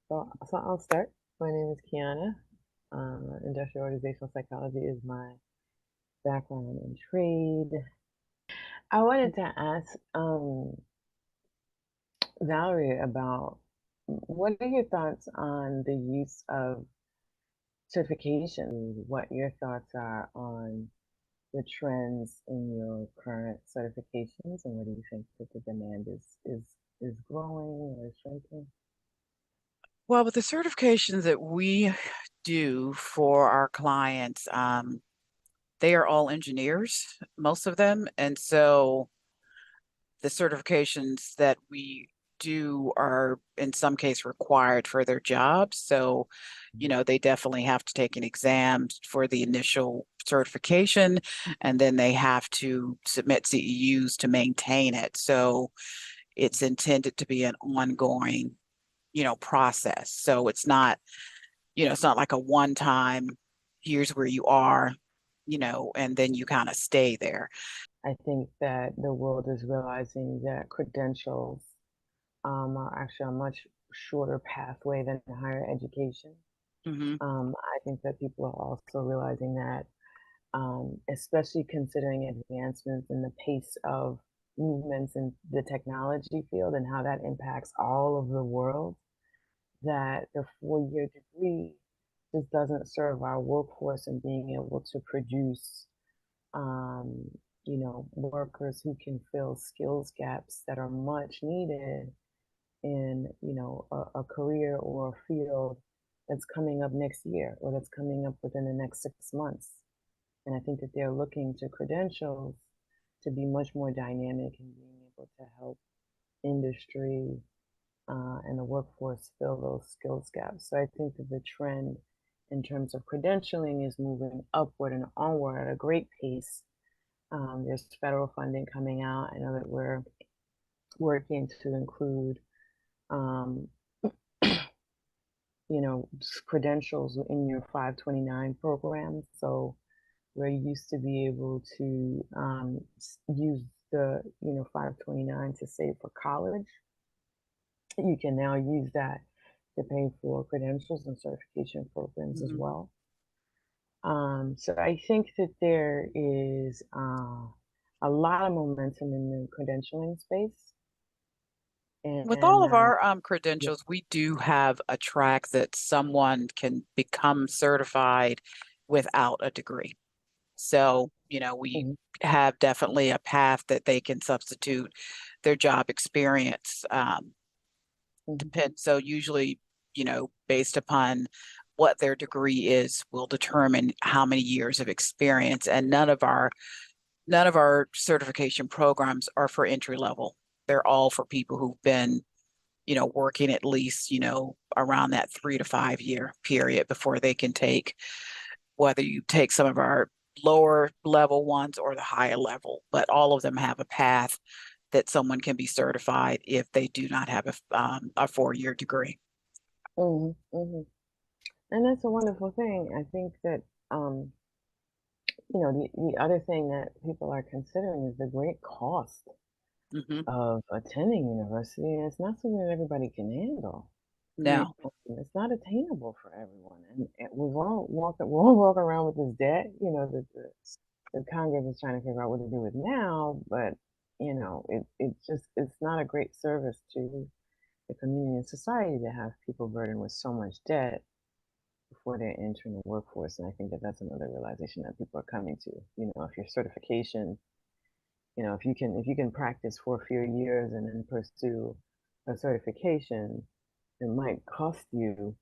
So I'll start. My name is Kiana. Industrial organizational psychology is my background and trade. I wanted to ask Valerie about what are your thoughts on the use of certification? What your thoughts are on the trends in your current certifications, and what do you think that the demand is growing or shrinking? Well, with the certifications that we do for our clients, they are all engineers, most of them. And so the certifications that we do are in some case required for their jobs. So, they definitely have to take an exam for the initial certification, and then they have to submit CEUs to maintain it. So it's intended to be an ongoing process. So it's not like a one time, here's where you are, and then you kind of stay there. I think that the world is realizing that credentials are actually a much shorter pathway than higher education. Hmm. I think that people are also realizing that, especially considering advancements in the pace of movements in the technology field and how that impacts all of the world, that the 4-year degree just doesn't serve our workforce in being able to produce um, workers who can fill skills gaps that are much needed in, a career or a field that's coming up next year or that's coming up within the next 6 months. And I think that they're looking to credentials to be much more dynamic and being able to help industry and the workforce fill those skills gaps. So I think that the trend in terms of credentialing is moving upward and onward at a great pace. There's federal funding coming out. I know that we're working to include, um, credentials in your 529 program. So where you used to be able to use the, 529 to save for college, you can now use that to pay for credentials and certification programs as Hmm. well. So I think that there is a lot of momentum in the credentialing space. With all And of our yeah. credentials, we do have a track that someone can become certified without a degree. So, we Mhm, have definitely a path that they can substitute their job experience. mhm, Depend. So usually, based upon what their degree is, will determine how many years of experience. And none of our certification programs are for entry level. They're all for people who've been, working at least, around that 3 to 5 year period before they can take, whether you take some of our lower level ones or the higher level, but all of them have a path that someone can be certified if they do not have a 4-year degree. mhm, mhm. And that's a wonderful thing. I think that, the other thing that people are considering is the great cost Hmm. of attending university. And it's not something that everybody can handle. No. It's not attainable for everyone. And we're all walking around with this debt, that the Congress is trying to figure out what to do with now, but it's not a great service to the community and society to have people burdened with so much debt before they're entering the workforce. And I think that that's another realization that people are coming to. If your certification, if you can practice for a few years and then pursue a certification, it might cost you,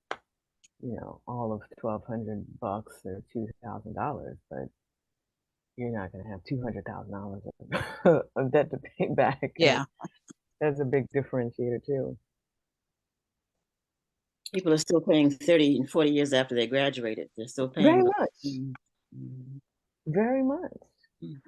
all of $1,200 or $2,000, but you're not going to have $200,000 of debt to pay back, and Yeah. that's a big differentiator too. People are still paying 30 and 40 years after they graduated. They're still paying Very those. much, Mhm. very much. Mhm.